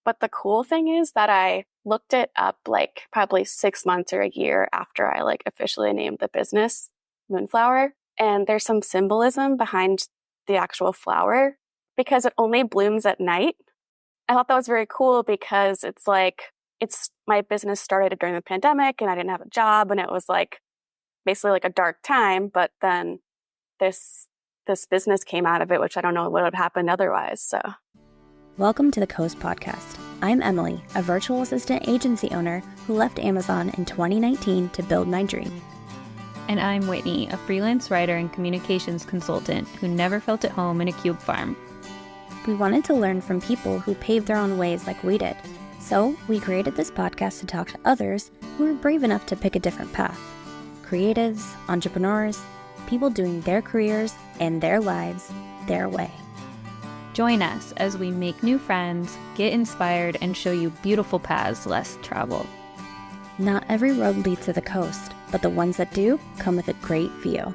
But the cool thing is that I looked it up like probably 6 months or a year after I like officially named the business Moonflower. And there's some symbolism behind the actual flower because it only blooms at night. I thought that was very cool because it's like, it's my business started during the pandemic and I didn't have a job and it was like basically like a dark time. But then this business came out of it, which I don't know what would have happened otherwise. So welcome to the Coast Podcast. I'm Emily, a virtual assistant agency owner who left Amazon in 2019 to build my dream. And I'm Whitney, a freelance writer and communications consultant who never felt at home in a cube farm. We wanted to learn from people who paved their own ways like we did. So we created this podcast to talk to others who are brave enough to pick a different path. Creatives, entrepreneurs, people doing their careers and their lives their way. Join us as we make new friends, get inspired, and show you beautiful paths less traveled. Not every road leads to the coast, but the ones that do come with a great view.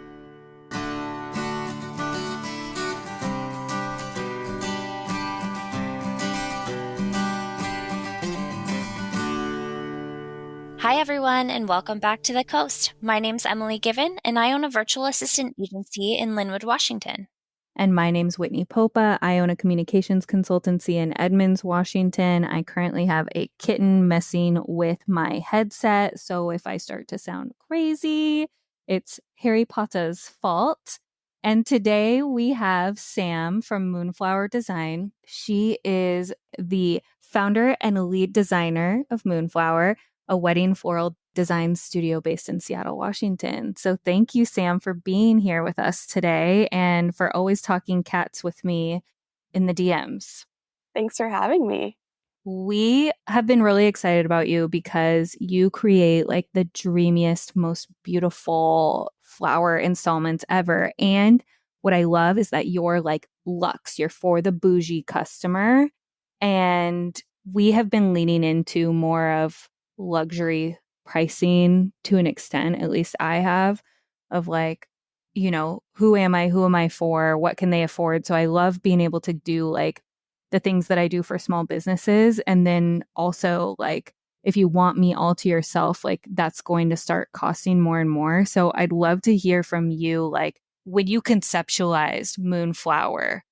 Hi, everyone, and welcome back to The Coast. My name's Emily Given, and I own a virtual assistant agency in Lynnwood, Washington. And my name's Whitney Popa. I own a communications consultancy in Edmonds, Washington. I currently have a kitten messing with my headset. So if I start to sound crazy, it's Harry Potter's fault. And today we have Sam from Moonflower Design. She is the founder and lead designer of Moonflower, a wedding floral design studio based in Seattle, Washington. So thank you, Sam, for being here with us today and for always talking cats with me in the DMs. thanks for having me. We have been really excited about you because you create like the dreamiest, most beautiful flower installments ever. And what I love is that you're like luxe, you're for the bougie customer. And we have been leaning into more of luxury pricing to an extent, at least I have, of like, you know, who am I? Who am I for? What can they afford? So I love being able to do like the things that I do for small businesses. And then also like, if you want me all to yourself, like that's going to start costing more and more. So I'd love to hear from you, like when you conceptualized Moonflower,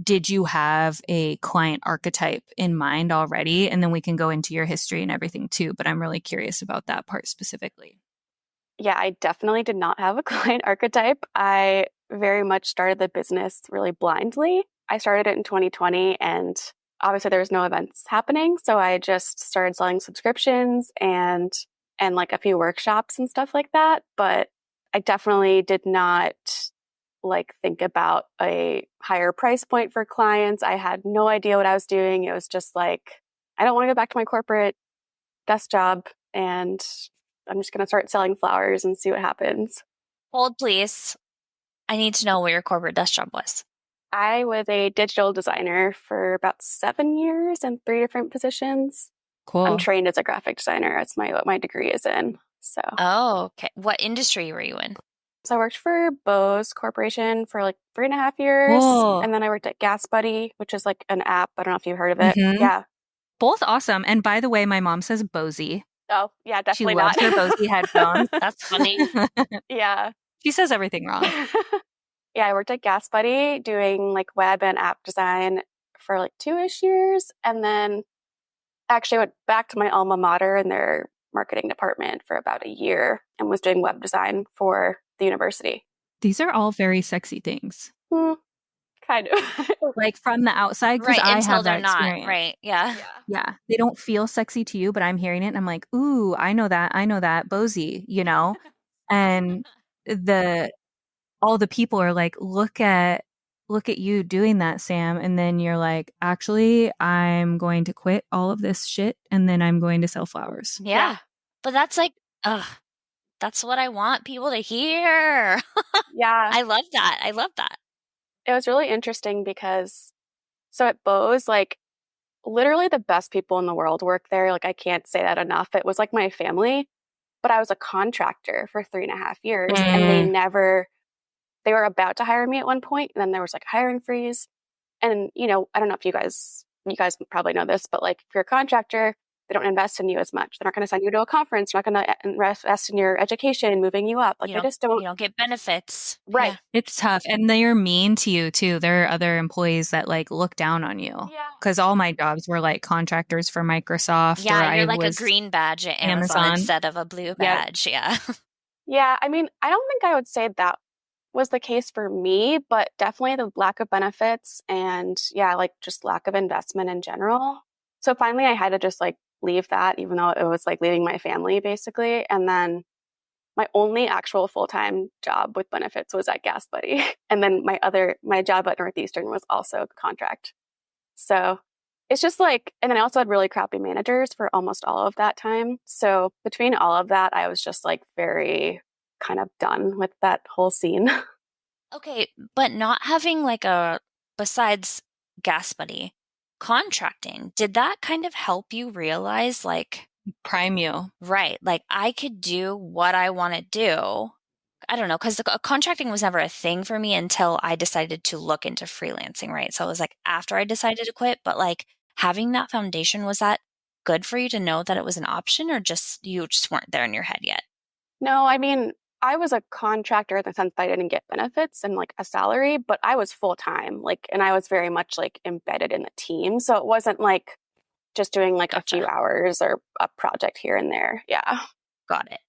did you have a client archetype in mind already? And then we can go into your history and everything too. But I'm really curious about that part specifically. Yeah, I definitely did not have a client archetype. I very much started the business really blindly. I started it in 2020 and obviously there was no events happening. So I just started selling subscriptions and like a few workshops and stuff like that. But I definitely did not like think about a higher price point for clients. I had no idea what I was doing. It was just like, I don't want to go back to my corporate desk job and I'm just going to start selling flowers and see what happens. Hold, please. I need to know what your corporate desk job was. I was a digital designer for about 7 years in 3 different positions. Cool. I'm trained as a graphic designer. That's what my degree is in. So. Oh, okay. What industry were you in? So I worked for Bose Corporation for like 3.5 years. Cool. And then I worked at Gas Buddy, which is like an app. I don't know if you've heard of it. Mm-hmm. Yeah. Both awesome. And by the way, my mom says Bosey. Oh, yeah, definitely she loves not. her Bosey headphones. That's funny. Yeah. She says everything wrong. Yeah, I worked at Gas Buddy doing like web and app design for like 2-ish years. And then actually went back to my alma mater in their marketing department for about a year and was doing web design for the university. These are all very sexy things. Kind of. Like from the outside, because Right, I until have they're that not. experience. Right, yeah. Yeah. They don't feel sexy to you, but I'm hearing it and I'm like, ooh, I know that, Bosey, you know? And all the people are like, look at you doing that, Sam. And then you're like, actually, I'm going to quit all of this shit and then I'm going to sell flowers. Yeah. But that's like, that's what I want people to hear. Yeah. I love that. It was really interesting because so at Bose, like literally the best people in the world work there. Like I can't say that enough. It was like my family, but I was a contractor for 3.5 years and they were about to hire me at one point and then there was like hiring freeze. And, you know, I don't know if you guys you guys probably know this, but like if you're a contractor, they don't invest in you as much. They're not going to send you to a conference. They're not going to invest in your education, moving you up. Like they just don't. You don't get benefits. Right. Yeah. It's tough. And they're mean to you too. There are other employees that like look down on you. Yeah. Because all my jobs were like contractors for Microsoft or Yeah, you're I like a was green badge at Amazon Amazon. instead of a blue Yep. badge. Yeah. Yeah. I mean, I don't think I would say that was the case for me, but definitely the lack of benefits and yeah, like just lack of investment in general. So finally I had to just like leave that, even though it was like leaving my family basically. And then my only actual full-time job with benefits was at Gas Buddy. And then my job at Northeastern was also contract. So it's just like, and then I also had really crappy managers for almost all of that time. So between all of that, I was just like very kind of done with that whole scene. Okay, but not having like besides Gas Buddy, contracting, did that kind of help you realize like, Prime you. right, like I could do what I want to do? I don't know, because contracting was never a thing for me until I decided to look into freelancing, right? So it was like after I decided to quit, but like having that foundation, was that good for you to know that it was an option or just you just weren't there in your head yet? No, I mean, I was a contractor in the sense that I didn't get benefits and like a salary, but I was full time, like, and I was very much like embedded in the team. So it wasn't like just doing like a few Gotcha. hours or a project here and there. Yeah. Got it.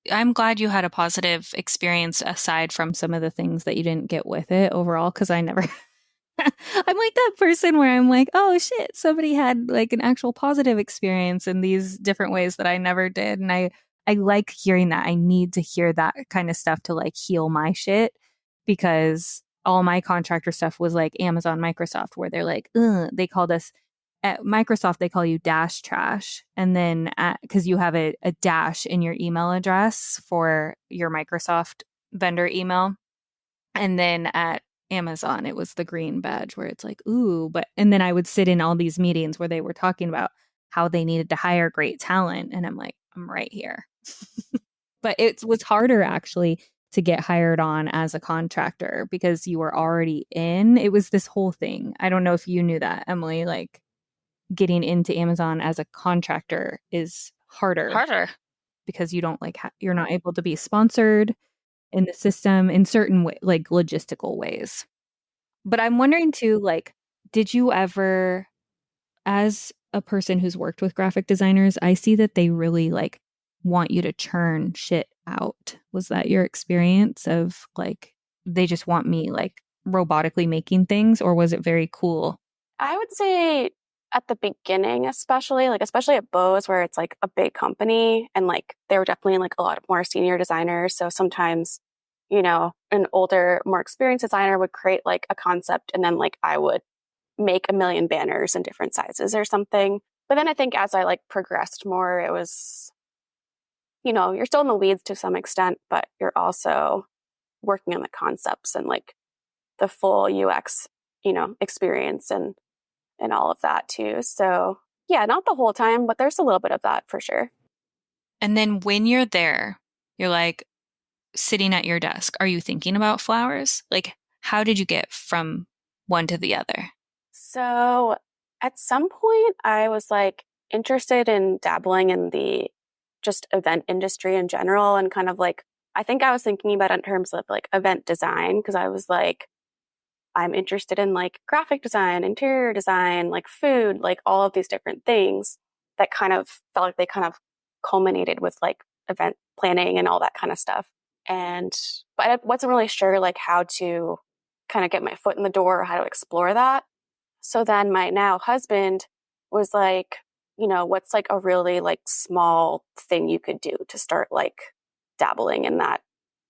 I'm glad you had a positive experience aside from some of the things that you didn't get with it overall, because I never. I'm like that person where I'm like, oh shit, somebody had like an actual positive experience in these different ways that I never did. And I like hearing that. I need to hear that kind of stuff to like heal my shit because all my contractor stuff was like Amazon, Microsoft, where they're like, ugh, they called us at Microsoft, they call you dash trash. And then because you have a dash in your email address for your Microsoft vendor email. And then at Amazon, it was the green badge where it's like, ooh, and then I would sit in all these meetings where they were talking about how they needed to hire great talent. And I'm like, I'm right here. But it was harder actually to get hired on as a contractor because you were already in. It was this whole thing. I don't know if you knew that, Emily, like getting into Amazon as a contractor is harder because you don't like, you're not able to be sponsored in the system in certain like logistical ways. But I'm wondering too, like, did you ever, as a person who's worked with graphic designers, I see that they really like want you to churn shit out. Was that your experience of like, they just want me like robotically making things, or was it very cool? I would say at the beginning, especially at Bose, where it's like a big company and like they were definitely like a lot more senior designers. So sometimes, you know, an older, more experienced designer would create like a concept and then like I would make a million banners in different sizes or something. But then I think as I like progressed more, it was, you know, you're still in the weeds to some extent, but you're also working on the concepts and like the full UX, you know, experience and all of that too. So yeah, not the whole time, but there's a little bit of that for sure. And then when you're there, you're like sitting at your desk. Are you thinking about flowers? Like, how did you get from one to the other? So at some point, I was like interested in dabbling in the just event industry in general and kind of like, I think I was thinking about it in terms of like event design because I was like, I'm interested in like graphic design, interior design, like food, like all of these different things that kind of felt like they kind of culminated with like event planning and all that kind of stuff. But I wasn't really sure like how to kind of get my foot in the door or how to explore that. So then my now husband was like, you know, what's like a really like small thing you could do to start like dabbling in that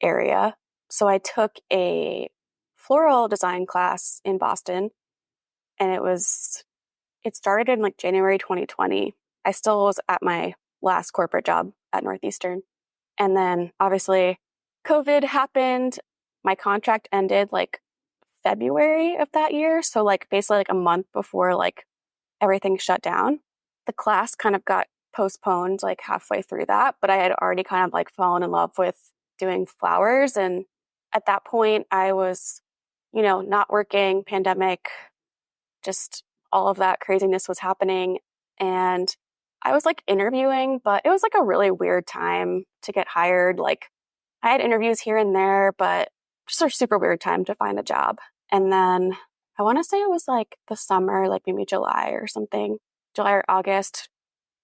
area. So I took a floral design class in Boston and it started in like January 2020. I still was at my last corporate job at Northeastern. And then obviously COVID happened. My contract ended like February of that year. So like basically like a month before like everything shut down. The class kind of got postponed like halfway through that, but I had already kind of like fallen in love with doing flowers. And at that point I was, you know, not working, pandemic, just all of that craziness was happening. And I was like interviewing, but it was like a really weird time to get hired. Like I had interviews here and there, but just a super weird time to find a job. And then I want to say it was like the summer, like maybe July or something, July or August.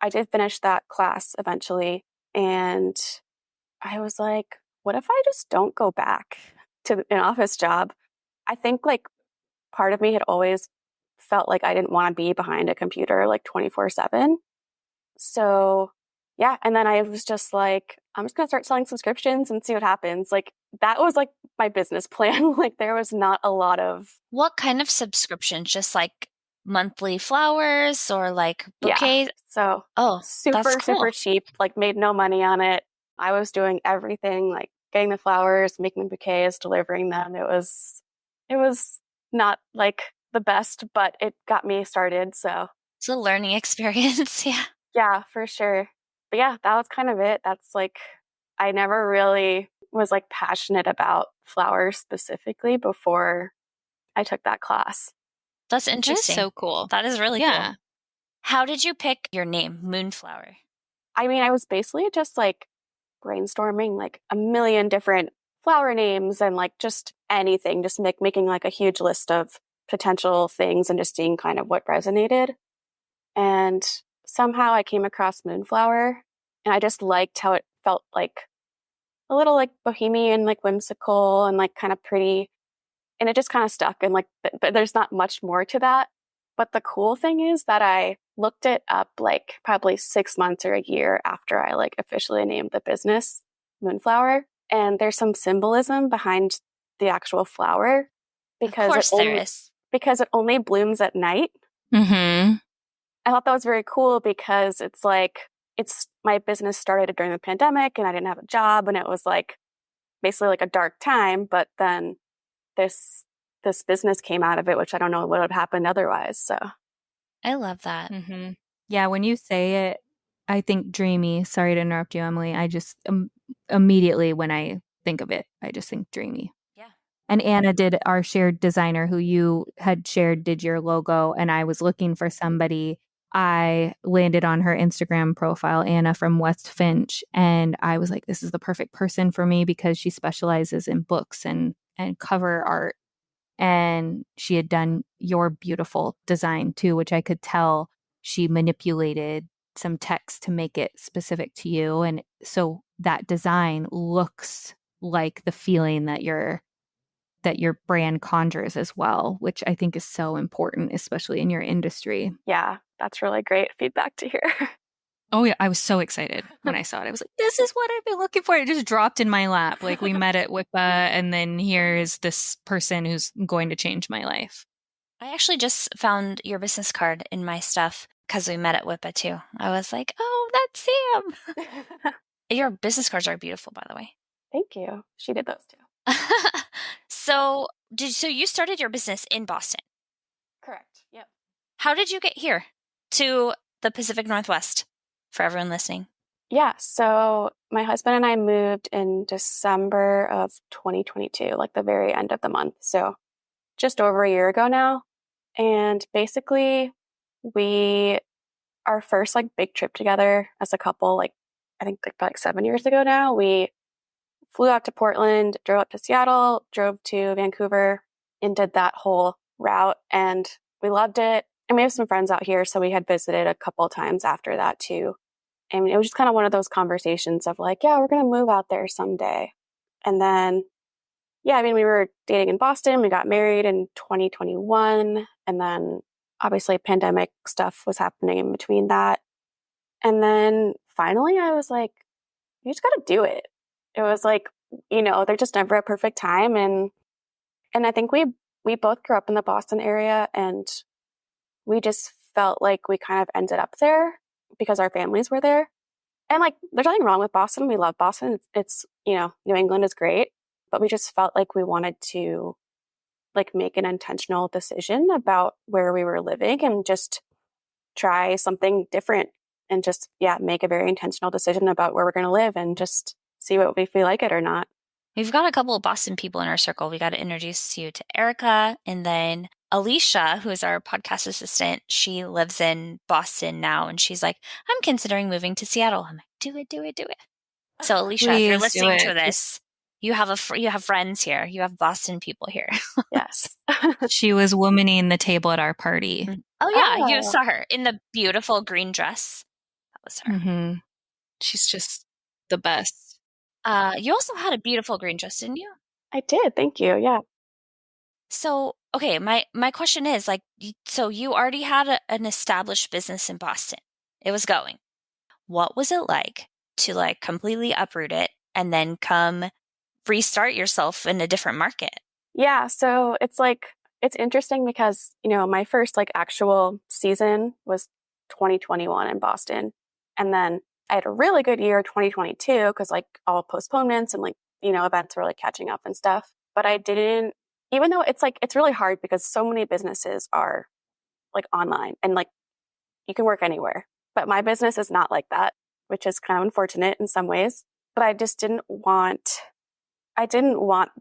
I did finish that class eventually. And I was like, what if I just don't go back to an office job? I think like part of me had always felt like I didn't want to be behind a computer like 24/7. So yeah. And then I was just like, I'm just going to start selling subscriptions and see what happens. Like that was like my business plan. Like there was not a lot of. What kind of subscriptions? Just like monthly flowers or like bouquets? Yeah. So Oh, that's super, cool. super cheap, like made no money on it. I was doing everything, like getting the flowers, making the bouquets, delivering them. It was not like the best, but it got me started. So It's a learning experience. Yeah. yeah, for sure. But yeah, that was kind of it. That's like, I never really was like passionate about flowers specifically before I took that class. That's That is interesting. so cool. That is really Yeah. cool. How did you pick your name, Moonflower? I mean, I was basically just like brainstorming like a million different flower names and like just anything, just making like a huge list of potential things and just seeing kind of what resonated. And somehow I came across Moonflower and I just liked how it felt like a little like bohemian, like whimsical and like kind of pretty. And it just kind of stuck. And like, there's not much more to that. But the cool thing is that I looked it up like probably 6 months or a year after I like officially named the business Moonflower. And there's some symbolism behind the actual flower Of because course there is. because it only blooms at night. Mm-hmm. I thought that was very cool because it's like it's my business started during the pandemic and I didn't have a job and it was like basically like a dark time, but then this business came out of it, which I don't know what would have happened otherwise. So I love that. Mm-hmm. Yeah, when you say it, I think dreamy. Sorry to interrupt you, Emily. I just immediately when I think of it, I just think dreamy. Yeah. And Anna did our shared designer who you had shared did your logo, and I was looking for somebody. I landed on her Instagram profile, Anna from West Finch, and I was like, this is the perfect person for me because she specializes in books and cover art. And she had done your beautiful design too, which I could tell she manipulated some text to make it specific to you. And so that design looks like the feeling that your brand conjures as well, which I think is so important, especially in your industry. yeah, that's really great feedback to hear. Oh yeah, I was so excited when I saw it. I was like, this is what I've been looking for. It just dropped in my lap. Like we met at WIPA and then here's this person who's going to change my life. I actually just found your business card in my stuff because we met at WIPA too. I was like, oh, that's him. Your business cards are beautiful, by the way. Thank you. She did those too. So you started your business in Boston. Correct. Yep. How did you get here to the Pacific Northwest for everyone listening? Yeah. So my husband and I moved in December of 2022, like the very end of the month. So just over a year ago now. And basically our first like big trip together as a couple, like I think like about like 7 years ago now, we flew out to Portland, drove up to Seattle, drove to Vancouver, and did that whole route. And we loved it. And we have some friends out here, so we had visited a couple times after that too. And it was just kind of one of those conversations of like, yeah, we're going to move out there someday. And then, yeah, I mean, we were dating in Boston. We got married in 2021. And then obviously pandemic stuff was happening in between that. And then finally I was like, you just got to do it. It was like, there's just never a perfect time. And I think we both grew up in the Boston area and we just felt like we kind of ended up there because our families were there. And like, there's nothing wrong with Boston. We love Boston. It's New England is great, but we just felt like we wanted to like make an intentional decision about where we were living and just try something different and just, make a very intentional decision about where we're going to live and just see if we like it or not. We've got a couple of Boston people in our circle. We got to introduce you to Erica and then Alicia, who's our podcast assistant, she lives in Boston now, and she's like, I'm considering moving to Seattle. I'm like, do it, do it, do it. So Alicia, if you're Please do listening it. to this, you have friends here. You have Boston people here. Yes. She was womaning the table at our party. Oh yeah, you Oh, saw her in the beautiful green dress. That was her. Hmm. She's just the best. You also had a beautiful green dress, didn't you? I did. Thank you. Yeah. So, okay, my question is like, so you already had an established business in Boston. It was going. What was it like to like completely uproot it and then come restart yourself in a different market? Yeah. So it's interesting because, my first like actual season was 2021 in Boston. And then I had a really good year, 2022, because like all postponements and like, events were like catching up and stuff. But I didn't, even though it's really hard because so many businesses are like online and like you can work anywhere. But my business is not like that, which is kind of unfortunate in some ways. But I didn't want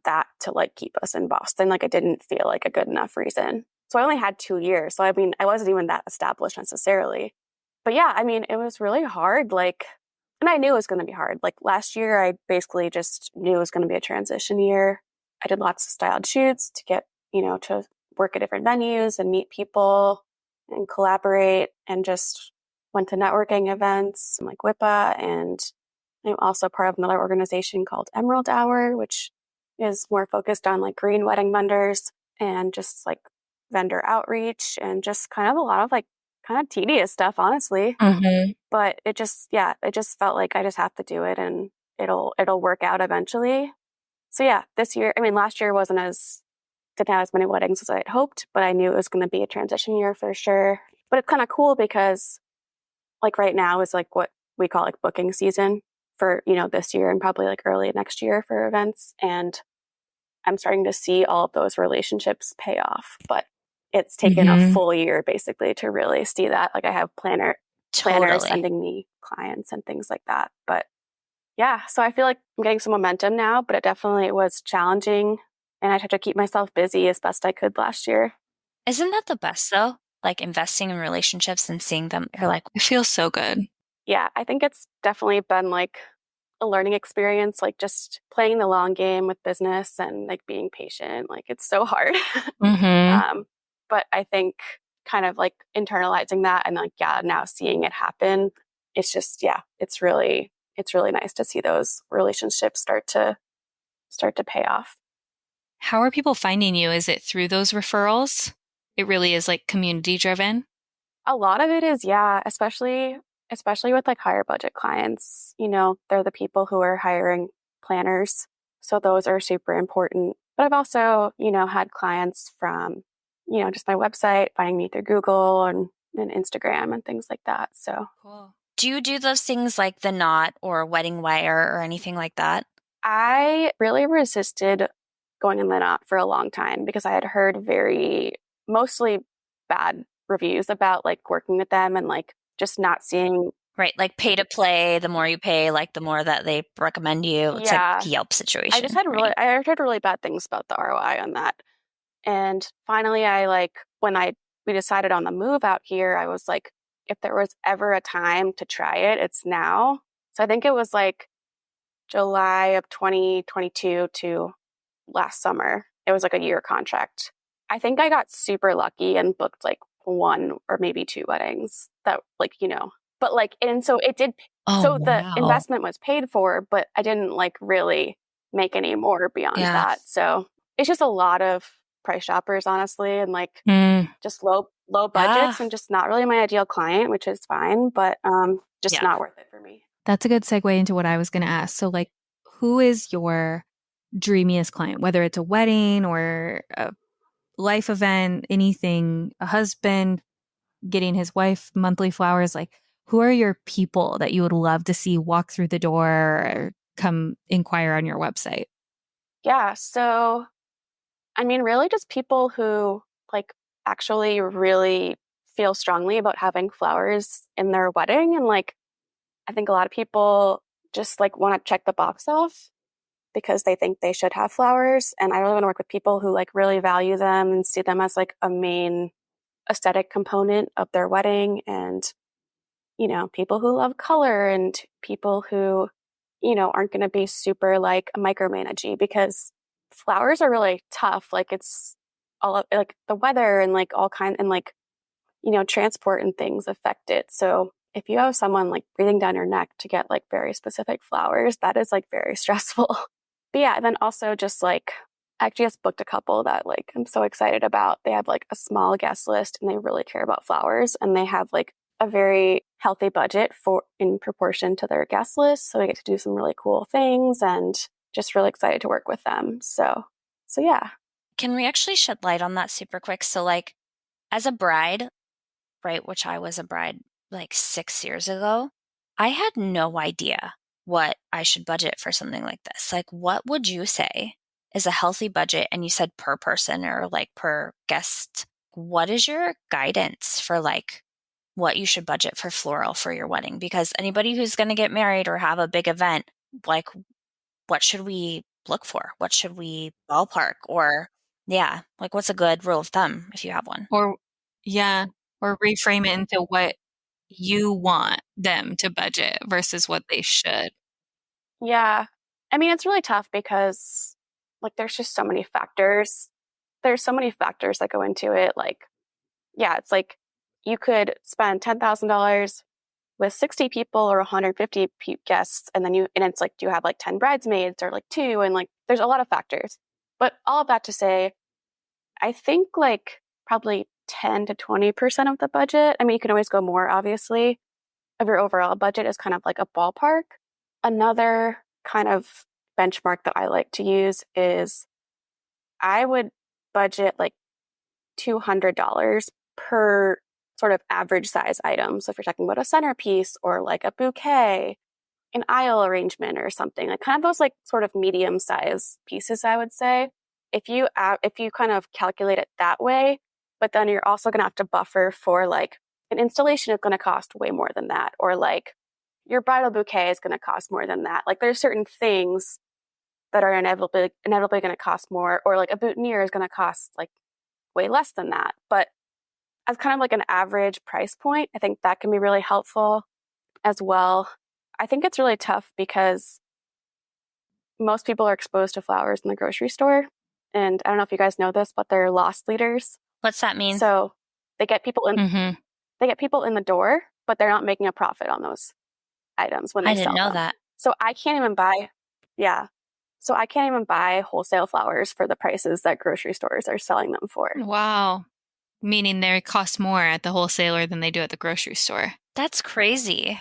that to like keep us in Boston. Like, it didn't feel like a good enough reason. So I only had 2 years. So I mean, I wasn't even that established necessarily. But yeah, I mean, it was really hard. Like, and I knew it was going to be hard. Like last year, I basically just knew it was going to be a transition year. I did lots of styled shoots to get, to work at different venues and meet people and collaborate, and just went to networking events like WIPA, and I'm also part of another organization called Emerald Hour, which is more focused on like green wedding vendors and just like vendor outreach and just kind of a lot of like kind of tedious stuff, honestly. Mm-hmm. But it just felt like I just have to do it and it'll work out eventually. So yeah, this year, I mean, last year didn't have as many weddings as I had hoped, but I knew it was going to be a transition year for sure. But it's kind of cool because like right now is like what we call like booking season for, this year and probably like early next year for events. And I'm starting to see all of those relationships pay off, but it's taken a Mm-hmm. full year basically to really see that. Like I have planners Totally. sending me clients and things like that. But yeah, so I feel like I'm getting some momentum now, but it definitely was challenging and I tried to keep myself busy as best I could last year. Isn't that the best though? Like investing in relationships and seeing them, you're like, It feels so good. Yeah, I think it's definitely been like a learning experience, like just playing the long game with business and like being patient. Like it's so hard. Mm-hmm. But I think kind of like internalizing that and like, yeah, now seeing it happen, it's just, yeah, it's really nice to see those relationships start to pay off. How are people finding you? Is it through those referrals? It really is like community driven. A lot of it is, yeah, especially with like higher budget clients, they're the people who are hiring planners. So those are super important. But I've also, had clients from, just my website, finding me through Google and Instagram and things like that. So Cool. do you do those things like the knot or wedding wire or anything like that? I really resisted going in the knot for a long time because I had heard mostly bad reviews about like working with them and like just not seeing. Right, like pay to play, the more you pay, like the more that they recommend you. It's like Yeah, a Yelp situation, right? I heard really bad things about the ROI on that. And finally, when we decided on the move out here, I was like, if there was ever a time to try it, it's now. So I think it was like July of 2022 to last summer. It was like a year contract. I think I got super lucky and booked like one or maybe two weddings that like, but like, and so it did. Oh, So the wow. investment was paid for, but I didn't like really make any more beyond Yeah. that. So it's just a lot of price shoppers, honestly, and like Mm, just low Yeah. budgets and just not really my ideal client, which is fine, but just Yeah. not worth it for me. that's a good segue into what I was going to ask. So, like, who is your dreamiest client, whether it's a wedding or a life event, anything, a husband getting his wife monthly flowers? Like, who are your people that you would love to see walk through the door or come inquire on your website? Yeah. So, I mean, really just people who like actually really feel strongly about having flowers in their wedding. And like, I think a lot of people just like want to check the box off. because they think they should have flowers. And I really want to work with people who like really value them and see them as like a main aesthetic component of their wedding. And, you know, people who love color and people who, you know, aren't going to be super like micromanagey, because flowers are really tough. Like it's all of, like the weather and like all kind and like, you know, transport and things affect it. So if you have someone like breathing down your neck to get like very specific flowers, that is like very stressful. But yeah, and then also just like I actually just booked a couple that like I'm so excited about. They have like a small guest list and they really care about flowers, and they have like a very healthy budget for in proportion to their guest list. So we get to do some really cool things, and just really excited to work with them. So yeah. Can we actually shed light on that super quick? So like as a bride, right, which I was a bride like 6 years ago, I had no idea what I should budget for something like this. Like, what would you say is a healthy budget? And you said per person or like per guest. What is your guidance for like what you should budget for floral for your wedding? Because anybody who's going to get married or have a big event, like, what should we look for? What should we ballpark? Or, yeah, like, what's a good rule of thumb if you have one? Or, yeah, or reframe it into what you want them to budget versus what they should. Yeah. I mean, it's really tough because like there's just so many factors. There's so many factors that go into it. Like, yeah, it's like you could spend $10,000 with 60 people or 150 guests, and it's like, do you have like 10 bridesmaids or like two? And like, there's a lot of factors. But all of that to say, I think like probably 10 to 20% of the budget. I mean, you can always go more, obviously, of your overall budget is kind of like a ballpark. Another kind of benchmark that I like to use is I would budget like $200 per sort of average size item. So if you're talking about a centerpiece or like a bouquet, an aisle arrangement or something, like kind of those like sort of medium size pieces, I would say. If you kind of calculate it that way, but then you're also going to have to buffer for like an installation is going to cost way more than that, or like your bridal bouquet is going to cost more than that. Like there's certain things that are inevitably going to cost more, or like a boutonniere is going to cost like way less than that. But as kind of like an average price point, I think that can be really helpful as well. I think it's really tough because most people are exposed to flowers in the grocery store. And I don't know if you guys know this, but they're loss leaders. What's that mean? So they get people in Mm-hmm. they get people in the door, but they're not making a profit on those items when they I sell didn't know them. that. So I can't even buy wholesale flowers for the prices that grocery stores are selling them for. Wow. Meaning they cost more at the wholesaler than they do at the grocery store. That's crazy.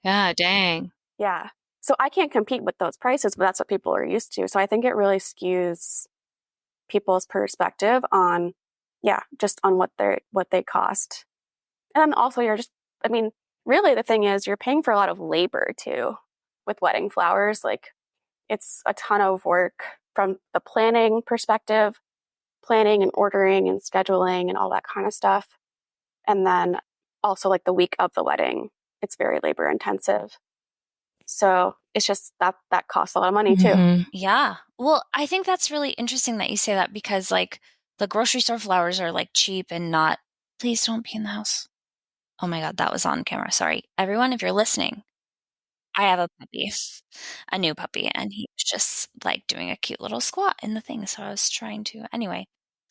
Yeah, dang. Yeah. So I can't compete with those prices, but that's what people are used to. So I think it really skews people's perspective on, just on what they cost. And then also really the thing is you're paying for a lot of labor too with wedding flowers. Like it's a ton of work from the planning perspective, planning and ordering and scheduling and all that kind of stuff. And then also like the week of the wedding, it's very labor intensive. So it's just that costs a lot of money too. Mm-hmm. Yeah. Well, I think that's really interesting that you say that, because like the grocery store flowers are like cheap and not, please don't be in the house. Oh my God, that was on camera. Sorry. Everyone, if you're listening, I have a puppy, a new puppy, and he was just like doing a cute little squat in the thing. So I was trying to, anyway,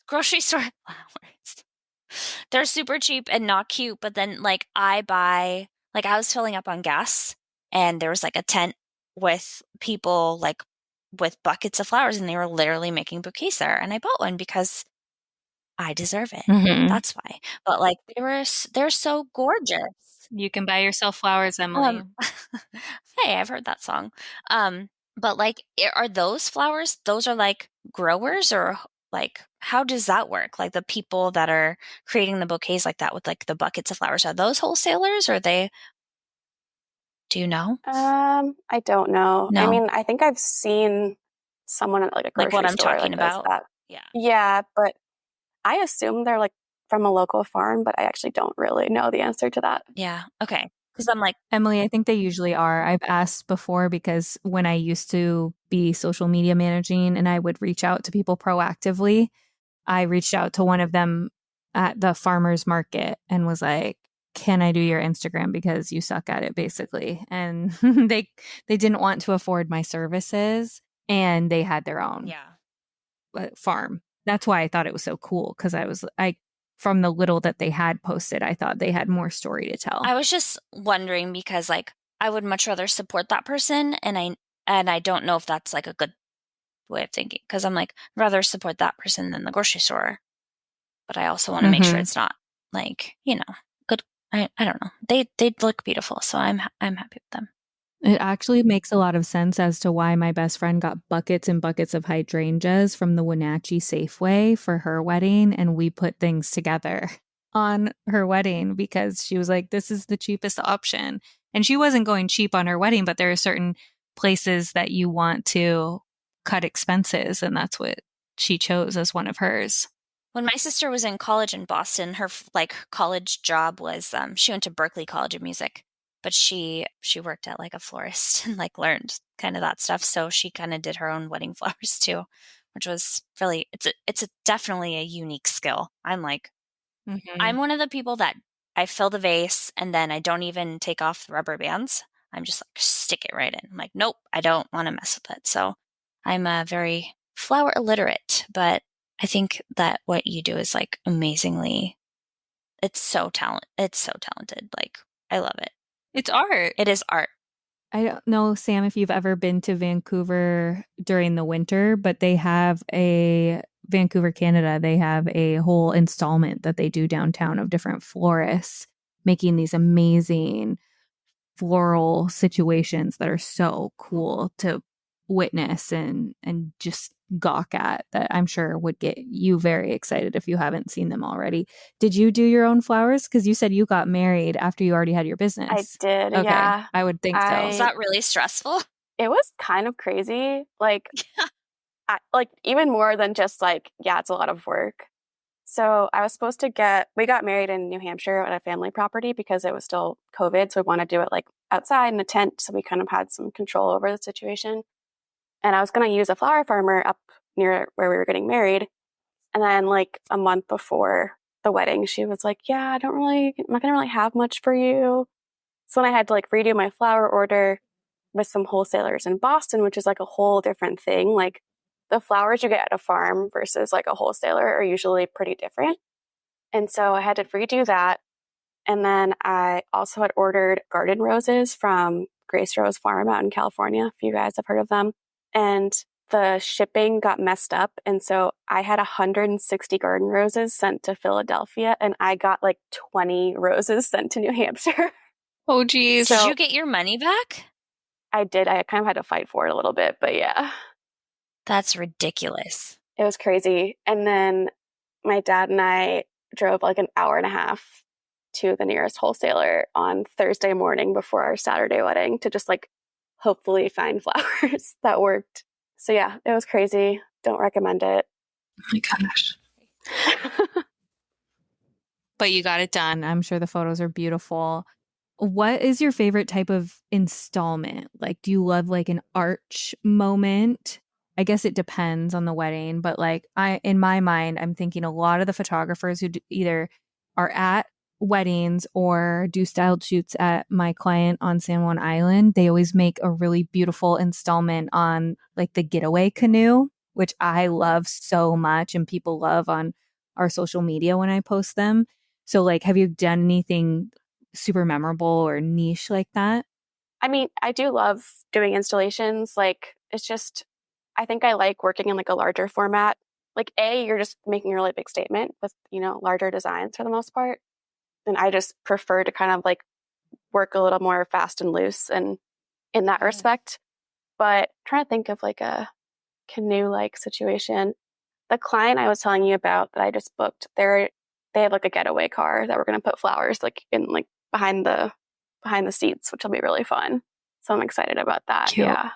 grocery store flowers. They're super cheap and not cute, but then like I was filling up on gas, and there was like a tent with people like with buckets of flowers, and they were literally making bouquets there. And I bought one because I deserve it. Mm-hmm. That's why. But like they're so gorgeous. You can buy yourself flowers, Emily. Hey, I've heard that song. But like, are those flowers? Those are like growers, or like how does that work? Like the people that are creating the bouquets like that with like the buckets of flowers, are those wholesalers, or they? Do you know? I don't know. No. I mean, I think I've seen someone at like a grocery Like what I'm store talking that does about? that. Yeah. Yeah, but I assume they're like from a local farm, but I actually don't really know the answer to that. Yeah. Okay. Because I'm like, Emily, I think they usually are. I've asked before because when I used to be social media managing and I would reach out to people proactively, I reached out to one of them at the farmer's market and was like, "Can I do your Instagram because you suck at it basically?" And they didn't want to afford my services and they had their own yeah. farm. That's why I thought it was so cool because I from the little that they had posted, I thought they had more story to tell. I was just wondering because like I would much rather support that person, and I don't know if that's like a good way of thinking because I'm like rather support that person than the grocery store, but I also want to make sure it's not like good. I don't know. They look beautiful, so I'm happy with them. It actually makes a lot of sense as to why my best friend got buckets and buckets of hydrangeas from the Wenatchee Safeway for her wedding. And we put things together on her wedding because she was like, this is the cheapest option. And she wasn't going cheap on her wedding, but there are certain places that you want to cut expenses. And that's what she chose as one of hers. When my sister was in college in Boston, her like college job was she went to Berklee College of Music, but she worked at like a florist and like learned kind of that stuff. So she kind of did her own wedding flowers too, which was really it's definitely a unique skill. I'm like I'm one of the people that I fill the vase and then I don't even take off the rubber bands. I'm just like stick it right in. I'm like, nope, I don't want to mess with it. So I'm very flower illiterate, but I think that what you do is like amazingly. It's so talented. Like I love it. It's art. It is art. I don't know, Sam, if you've ever been to Vancouver during the winter, but they have Vancouver, Canada, they have a whole installment that they do downtown of different florists making these amazing floral situations that are so cool to witness and just gawk at, that I'm sure would get you very excited if you haven't seen them already. Did you do your own flowers? Because you said you got married after you already had your business. I did, Okay, yeah. I would think so. Was that really stressful? It was kind of crazy. Like, like even more than just like, yeah, it's a lot of work. So I was supposed to we got married in New Hampshire at a family property because it was still COVID. So we wanted to do it like outside in a tent. So we kind of had some control over the situation. And I was going to use a flower farmer up near where we were getting married. And then like a month before the wedding, she was like, yeah, I'm not going to really have much for you. So then I had to like redo my flower order with some wholesalers in Boston, which is like a whole different thing. Like the flowers you get at a farm versus like a wholesaler are usually pretty different. And so I had to redo that. And then I also had ordered garden roses from Grace Rose Farm out in California, if you guys have heard of them. And the shipping got messed up. And so I had 160 garden roses sent to Philadelphia, and I got like 20 roses sent to New Hampshire. Oh, geez. Did you get your money back? I did. I kind of had to fight for it a little bit, but yeah. That's ridiculous. It was crazy. And then my dad and I drove like an hour and a half to the nearest wholesaler on Thursday morning before our Saturday wedding to just like hopefully find flowers that worked. So yeah, it was crazy. Don't recommend it. Oh my gosh. But you got it done. I'm sure the photos are beautiful. What is your favorite type of installment? Like, do you love like an arch moment? I guess it depends on the wedding, but like in my mind, I'm thinking a lot of the photographers who either are at weddings or do styled shoots at my client on San Juan Island, they always make a really beautiful installment on like the getaway canoe, which I love so much and people love on our social media when I post them. So like, have you done anything super memorable or niche like that? I mean, I do love doing installations. Like, it's just, I think I like working in like a larger format. Like you're just making a really big statement with, larger designs for the most part. And I just prefer to kind of like work a little more fast and loose and in that respect. But I'm trying to think of like a canoe-like situation. The client I was telling you about that I just booked, they have like a getaway car that we're going to put flowers like in like behind the seats, which will be really fun. So I'm excited about that. Cute. Yeah.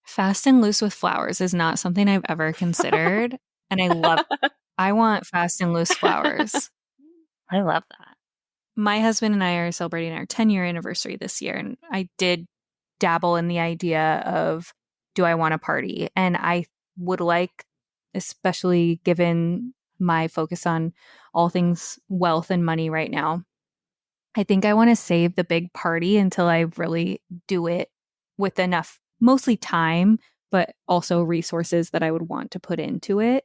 Fast and loose with flowers is not something I've ever considered. And I want fast and loose flowers. I love that. my husband and I are celebrating our 10-year anniversary this year, and I did dabble in the idea of, do I want a party? And I would like, especially given my focus on all things wealth and money right now, I think I want to save the big party until I really do it with enough, mostly time, but also resources that I would want to put into it.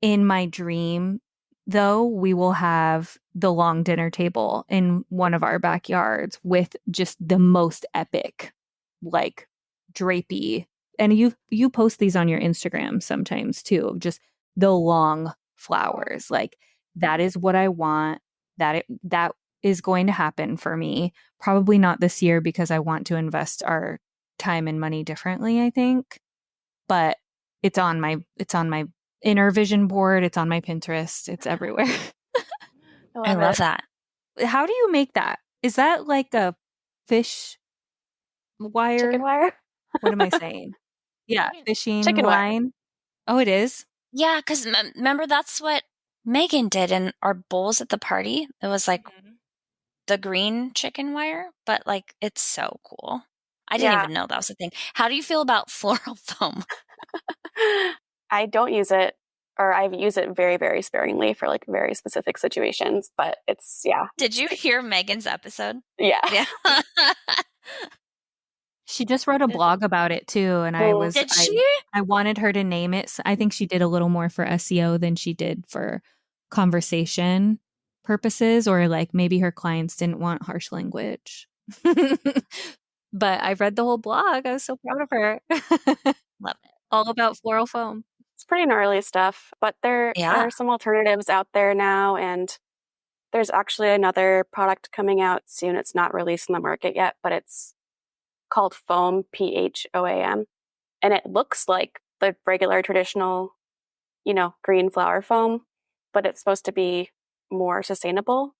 In my dream, though, we will have the long dinner table in one of our backyards with just the most epic, like drapey. And you post these on your Instagram sometimes too, of just the long flowers. Like that is what I want. That is going to happen for me. Probably not this year because I want to invest our time and money differently, I think. But it's on my inner vision board, it's on my Pinterest, it's everywhere. I I love love it. that. How do you make that? Is that like a fish Chicken wire? wire? What am I saying? Yeah, fishing Chicken wire. line. Oh, it is? Yeah, because remember that's what Megan did in our bowls at the party. It was like the green chicken wire, but like it's so cool. I didn't Yeah. even know that was a thing. How do you feel about floral foam? I don't use it, or I use it very, very sparingly for like very specific situations, but it's, yeah. Did you hear Megan's episode? Yeah. Yeah. She just wrote a blog about it too, and Mm. Did she? I wanted her to name it. I think she did a little more for SEO than she did for conversation purposes, or like maybe her clients didn't want harsh language. But I read the whole blog. I was so proud of her. Love it. All about floral foam. It's pretty gnarly stuff, but there Yeah. are some alternatives out there now, and there's actually another product coming out soon. It's not released in the market yet, but it's called Foam, PHOAM, and it looks like the regular traditional, green flower foam, but it's supposed to be more sustainable.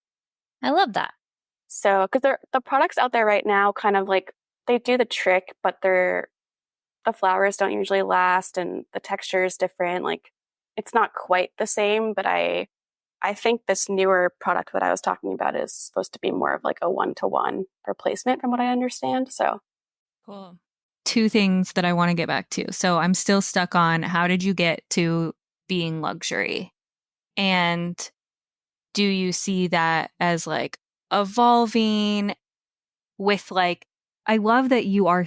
I love that. So, because the products out there right now kind of like they do the trick, but the flowers don't usually last and the texture is different. Like it's not quite the same, but I think this newer product that I was talking about is supposed to be more of like a one-to-one replacement from what I understand. So Cool. Two things that I want to get back to. So I'm still stuck on, how did you get to being luxury? And do you see that as like evolving with like, I love that you are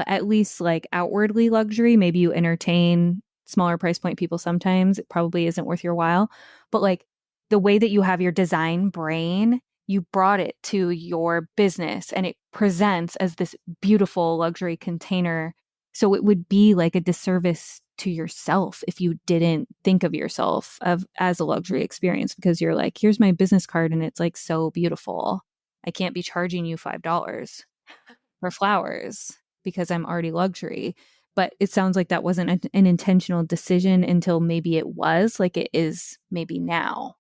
at least like outwardly luxury. Maybe you entertain smaller price point people sometimes. It probably isn't worth your while. But like the way that you have your design brain, you brought it to your business and it presents as this beautiful luxury container. So it would be like a disservice to yourself if you didn't think of yourself as a luxury experience, because you're like, here's my business card and it's like so beautiful. I can't be charging you $5 for flowers because I'm already luxury. But it sounds like that wasn't an intentional decision until maybe it was, like it is maybe now.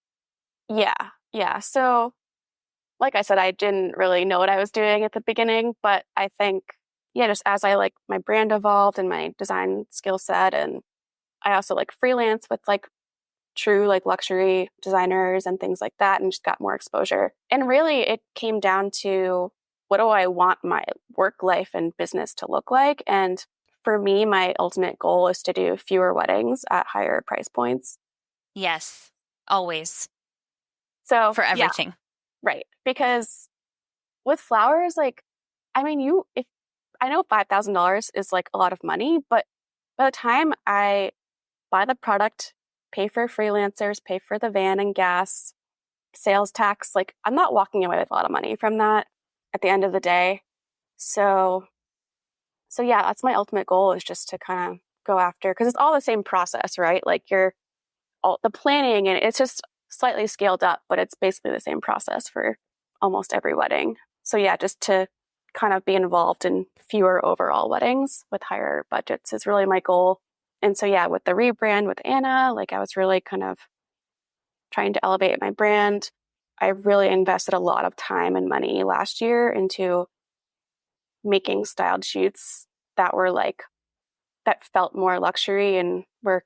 yeah, yeah. So like I said, I didn't really know what I was doing at the beginning, but I think, yeah, just as my brand evolved and my design skill set, and I also like freelance with like true like luxury designers and things like that, and just got more exposure. And really it came down to, what do I want my work life and business to look like? And for me, my ultimate goal is to do fewer weddings at higher price points. Yes. Always. So For yeah, everything. right. Because with flowers, like, I mean, if I know $5,000 is like a lot of money, but by the time I buy the product, pay for freelancers, pay for the van and gas, sales tax, like I'm not walking away with a lot of money from that at the end of the day. So, so yeah, that's my ultimate goal, is just to kind of go after, because it's all the same process, right? Like all the planning, and it's just slightly scaled up, but it's basically the same process for almost every wedding. So yeah, just to kind of be involved in fewer overall weddings with higher budgets is really my goal. And so yeah, with the rebrand with Anna, like I was really kind of trying to elevate my brand. I really invested a lot of time and money last year into making styled shoots that were like, that felt more luxury, and were,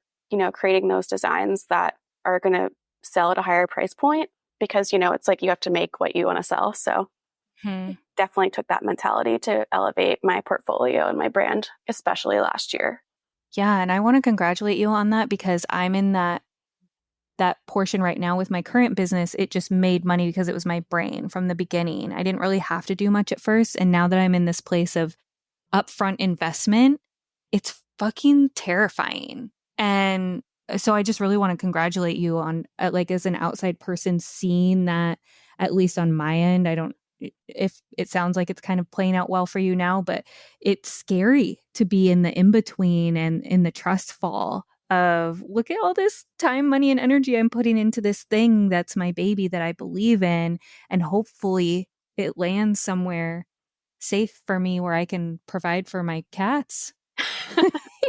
creating those designs that are going to sell at a higher price point, because, it's like you have to make what you want to sell. So definitely took that mentality to elevate my portfolio and my brand, especially last year. Yeah, and I want to congratulate you on that because I'm in that portion right now with my current business. It just made money because it was my brain from the beginning. I didn't really have to do much at first, and now that I'm in this place of upfront investment, it's fucking terrifying. And so I just really want to congratulate you on like as an outside person seeing that, at least on my end. I don't, if it sounds like it's kind of playing out well for you now, but it's scary to be in the in between and in the trust fall of look at all this time, money, and energy I'm putting into this thing that's my baby that I believe in, and hopefully it lands somewhere safe for me where I can provide for my cats.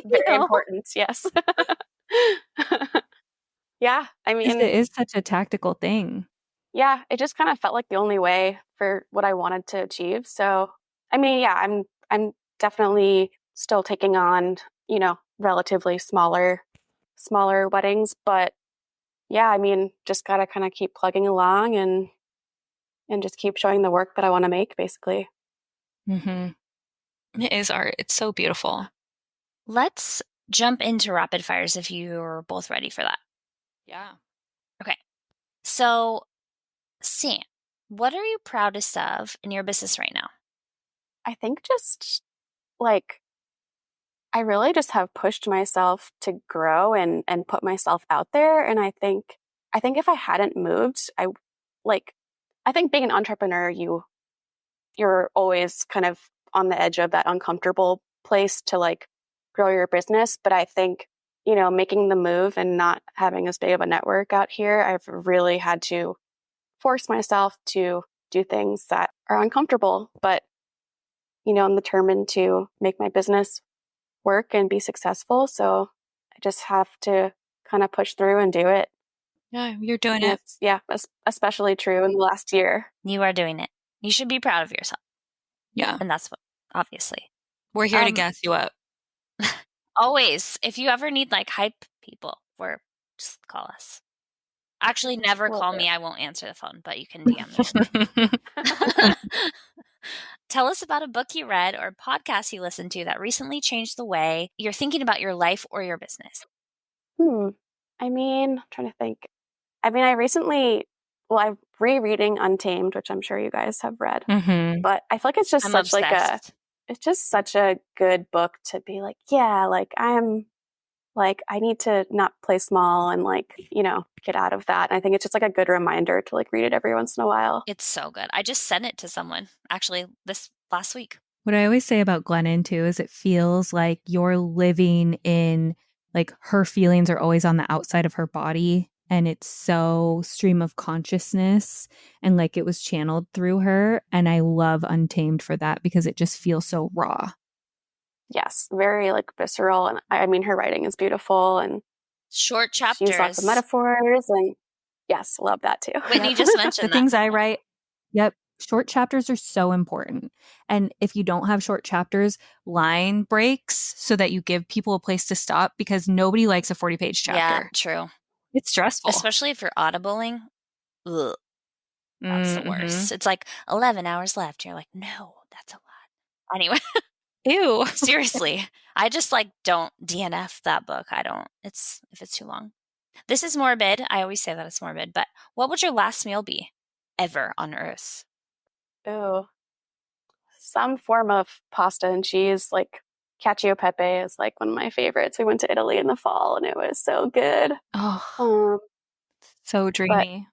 Very important. Yes. Yeah. I mean, It is such a tactical thing. yeah, it just kind of felt like the only way for what I wanted to achieve. So, I mean, yeah, I'm definitely still taking on, relatively smaller weddings, but yeah, I mean, just got to kind of keep plugging along and just keep showing the work that I want to make, basically. It is art. It's so beautiful. Let's jump into rapid fires if you're both ready for that. Yeah. Okay. So, Sam, what are you proudest of in your business right now? I think just like I really just have pushed myself to grow and put myself out there. And I think if I hadn't moved, I think being an entrepreneur, you're always kind of on the edge of that uncomfortable place to like grow your business. But I think, making the move and not having as big of a network out here, I've really had to force myself to do things that are uncomfortable. But, I'm determined to make my business work and be successful. So I just have to kind of push through and do it. Yeah, you're doing And it. it's especially true in the last year. You are doing it. You should be proud of yourself. Yeah. And that's what, obviously. We're here to gas you up. Always. If you ever need like hype people, just call us. Actually, never call me. I won't answer the phone, but you can DM me. Tell us about a book you read or podcast you listened to that recently changed the way you're thinking about your life or your business. I mean, I'm trying to think. I mean, I'm rereading Untamed, which I'm sure you guys have read, but I feel like it's just I'm such obsessed. it's just such a good book to be like, yeah, like I need to not play small and get out of that. And I think it's just like a good reminder to like read it every once in a while. It's so good. I just sent it to someone actually this last week. What I always say about Glennon too is it feels like you're living in like her feelings are always on the outside of her body, and it's so stream of consciousness and like it was channeled through her. And I love Untamed for that because it just feels so raw. Yes, very like visceral. And I mean, her writing is beautiful and short chapters. She used lots of metaphors and yes, love that too. Whitney just mentioned the things I write. Yep. Short chapters are so important. And if you don't have short chapters, line breaks so that you give people a place to stop because nobody likes a 40-page chapter. Yeah, true. It's stressful. Especially if you're audibling. Ugh. That's the worst. It's like 11 hours left. You're like, no, that's a lot. Anyway. Ew. Seriously. I just like don't DNF that book. I don't. If it's too long. This is morbid. I always say that it's morbid, but what would your last meal be ever on earth? Ooh. Some form of pasta and cheese, like cacio e pepe is like one of my favorites. We went to Italy in the fall and it was so good. Oh, so dreamy.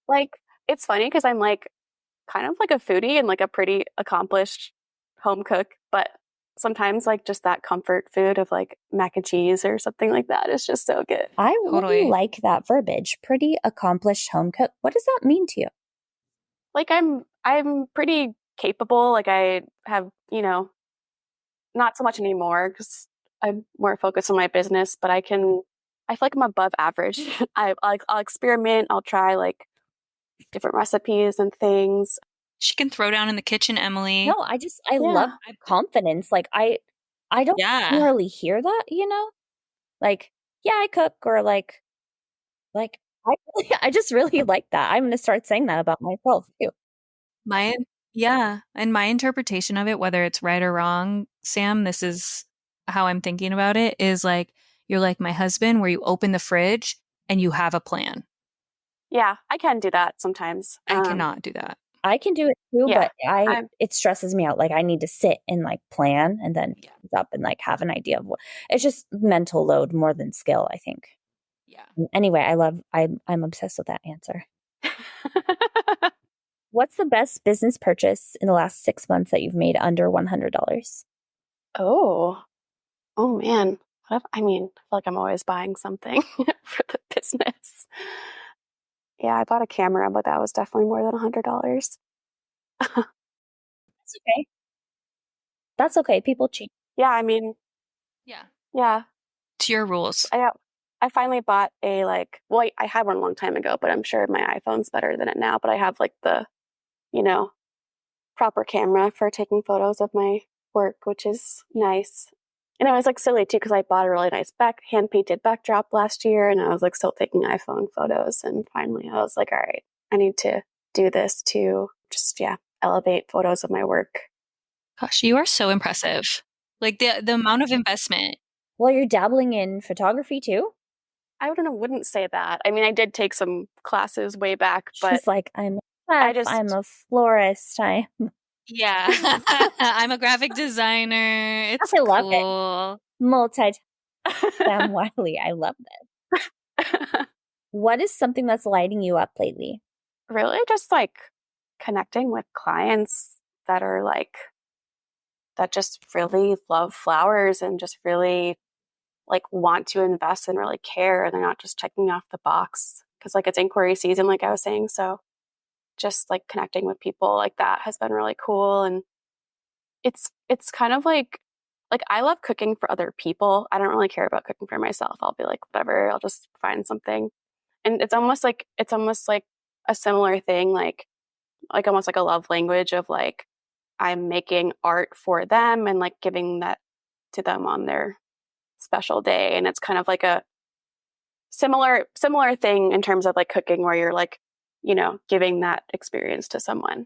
But, like, it's funny because I'm like kind of like a foodie and like a pretty accomplished home cook, but sometimes like just that comfort food of like mac and cheese or something like that is just so good. I really like that verbiage. Pretty accomplished home cook. What does that mean to you? Like I'm pretty capable. Like I have, not so much anymore because I'm more focused on my business, but I feel like I'm above average. I'll experiment. I'll try like different recipes and things. She can throw down in the kitchen, Emily. No, I love confidence. Like I don't really hear that, Like, yeah, I cook or like I just really like that. I'm going to start saying that about myself too. And my interpretation of it, whether it's right or wrong, Sam, this is how I'm thinking about it, is like you're like my husband, where you open the fridge and you have a plan. Yeah, I can do that sometimes. I cannot do that. I can do it too, Yeah, but it stresses me out. Like I need to sit and like plan and then up and like have an idea of what. It's just mental load more than skill, I think. Yeah. Anyway, I'm obsessed with that answer. What's the best business purchase in the last 6 months that you've made under $100? Oh man. I feel like I'm always buying something for the business. Yeah, I bought a camera, but that was definitely more than $100. That's okay. That's okay. People cheat. Yeah, yeah. It's your rules. I finally bought I had one a long time ago, but I'm sure my iPhone's better than it now. But I have like the, proper camera for taking photos of my work, which is nice. And it was like silly too, because I bought a really nice hand painted backdrop last year, and I was like still taking iPhone photos. And finally, I was like, all right, I need to do this to just elevate photos of my work. Gosh, you are so impressive. Like the amount of investment. Well, you're dabbling in photography too? I wouldn't say that. I did take some classes way back, but she's like, I'm a florist. Yeah. I'm a graphic designer. It's I love cool. It. Sam Wyllie, I love this. What is something that's lighting you up lately? Really just like connecting with clients that are like, that just really love flowers and just really like want to invest and really care. And they're not just checking off the box because like it's inquiry season, like I was saying. So just like connecting with people like that has been really cool. And it's kind of like I love cooking for other people. I don't really care about cooking for myself. I'll be like, whatever, I'll just find something. And it's almost like a similar thing, like almost like a love language of like I'm making art for them and like giving that to them on their special day. And it's kind of like a similar thing in terms of like cooking, where you're like, giving that experience to someone.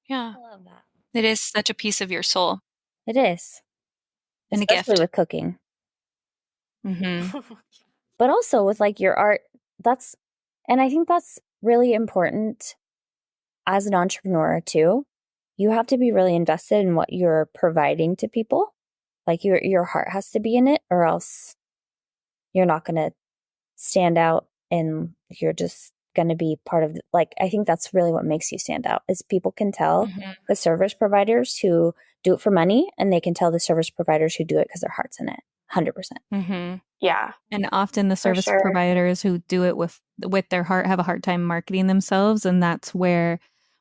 Yeah. I love that. It is such a piece of your soul. It is. And especially a gift with cooking. Mm-hmm. But also with like your art, and I think that's really important as an entrepreneur too. You have to be really invested in what you're providing to people. Like your heart has to be in it, or else you're not going to stand out, and you're just going to be part of I think that's really what makes you stand out, is people can tell the service providers who do it for money, and they can tell the service providers who do it because their heart's in it. 100%. Yeah. And often the service providers who do it with their heart have a hard time marketing themselves. And that's where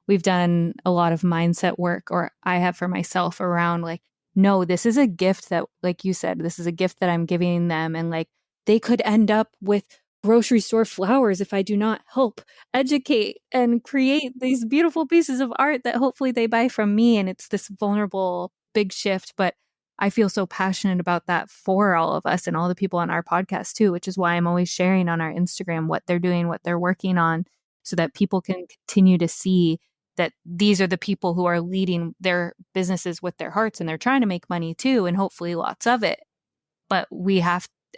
we've done a lot of mindset work, or I have for myself, around like, no, this is a gift that, like you said, this is a gift that I'm giving them. And like, they could end up with grocery store flowers if I do not help educate and create these beautiful pieces of art that hopefully they buy from me. And it's this vulnerable, big shift. But I feel so passionate about that for all of us and all the people on our podcast too, which is why I'm always sharing on our Instagram what they're doing, what they're working on, so that people can continue to see that these are the people who are leading their businesses with their hearts, and they're trying to make money too, and hopefully lots of it. But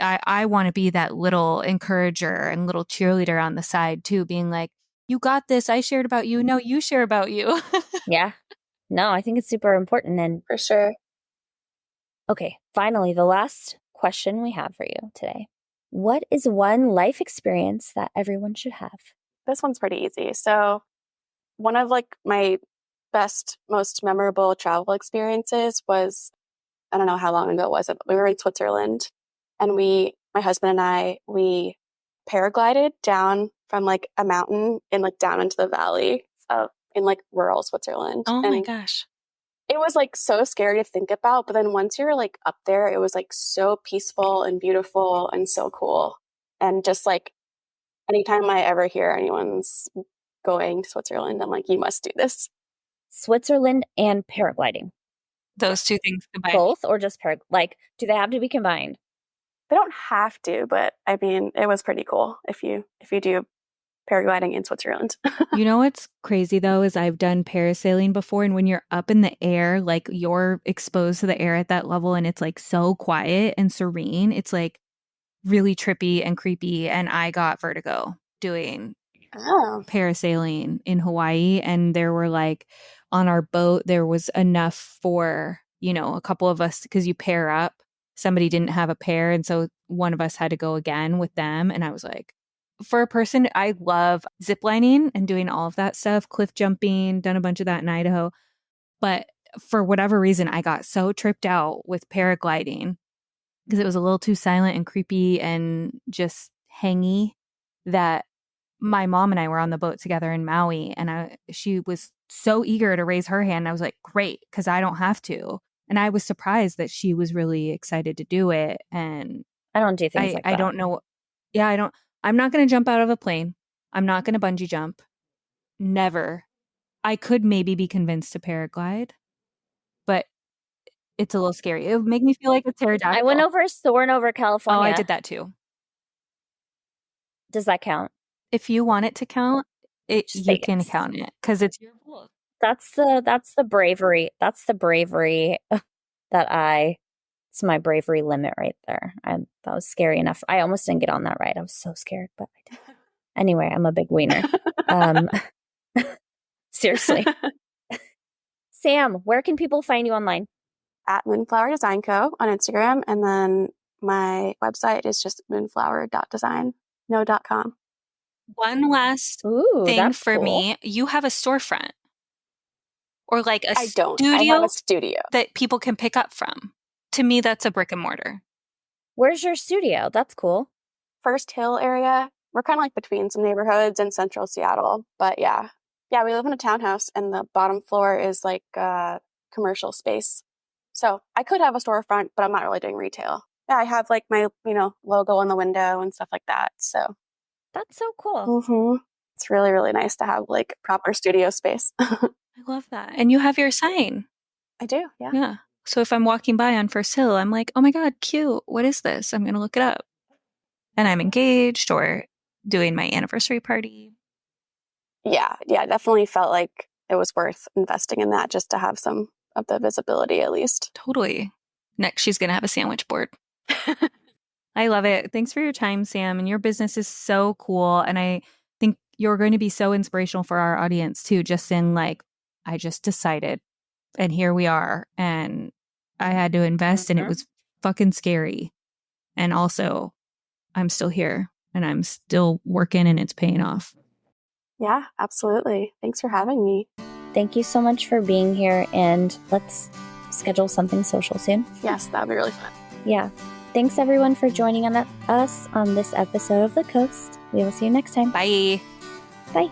I want to be that little encourager and little cheerleader on the side too, being like, you got this. I shared about you. No, you share about you. Yeah. No, I think it's super important. And for sure. Okay, finally, the last question we have for you today. What is one life experience that everyone should have? This one's pretty easy. So one of like my best, most memorable travel experiences was, I don't know how long ago it was, we were in Switzerland, and my husband and I, we paraglided down from like a mountain and like down into the valley in like rural Switzerland. Oh my gosh. It was like so scary to think about, but then once you were like up there, it was like so peaceful and beautiful and so cool. And just like anytime I ever hear anyone's going to Switzerland, I'm like, you must do this. Switzerland and paragliding. Those two things combined. Both, or just do they have to be combined? They don't have to, but it was pretty cool if you do paragliding in Switzerland. You know what's crazy though is I've done parasailing before, and when you're up in the air, like you're exposed to the air at that level and it's like so quiet and serene. It's like really trippy and creepy, and I got vertigo doing Oh. parasailing in Hawaii. And there were like on our boat there was enough for, a couple of us, because you pair up. Somebody didn't have a pair, and so one of us had to go again with them. And I was like, for a person, I love ziplining and doing all of that stuff, cliff jumping, done a bunch of that in Idaho. But for whatever reason, I got so tripped out with paragliding because it was a little too silent and creepy and just hangy that my mom and I were on the boat together in Maui, and she was so eager to raise her hand. I was like, great, because I don't have to. And I was surprised that she was really excited to do it. And I don't do things like that. I don't know. Yeah, I'm not going to jump out of a plane. I'm not going to bungee jump. Never. I could maybe be convinced to paraglide, but it's a little scary. It would make me feel like a pterodactyl. I went soaring over California. Oh, I did that too. Does that count? If you want it to count, you can yes. count it because it's your goal. That's the bravery. That's the bravery it's my bravery limit right there. That was scary enough. I almost didn't get on that ride. I was so scared, but I did. Anyway, I'm a big wiener. Seriously. Sam, where can people find you online? At Moonflower Design Co. on Instagram. And then my website is just moonflower.design, no .com. One last thing for me. You have a storefront or like a studio I have a studio that people can pick up from. To me, that's a brick and mortar. Where's your studio? That's cool. First Hill area. We're kind of like between some neighborhoods in central Seattle. But yeah, we live in a townhouse and the bottom floor is like a commercial space. So I could have a storefront, but I'm not really doing retail. Yeah, I have like my, logo on the window and stuff like that. So that's so cool. Mm-hmm. It's really, really nice to have like proper studio space. I love that. And you have your sign. I do. Yeah. Yeah. So if I'm walking by on First Hill, I'm like, oh my God, cute. What is this? I'm going to look it up. And I'm engaged or doing my anniversary party. Yeah. Definitely felt like it was worth investing in that just to have some of the visibility at least. Totally. Next, she's going to have a sandwich board. I love it. Thanks for your time, Sam. And your business is so cool. And I think you're going to be so inspirational for our audience too, just in like, I just decided and here we are. And I had to invest and it was fucking scary. And also, I'm still here and I'm still working and it's paying off. Yeah, absolutely. Thanks for having me. Thank you so much for being here. And let's schedule something social soon. Yes, that would be really fun. Yeah. Thanks everyone for joining us on this episode of The Coast. We will see you next time. Bye. Bye.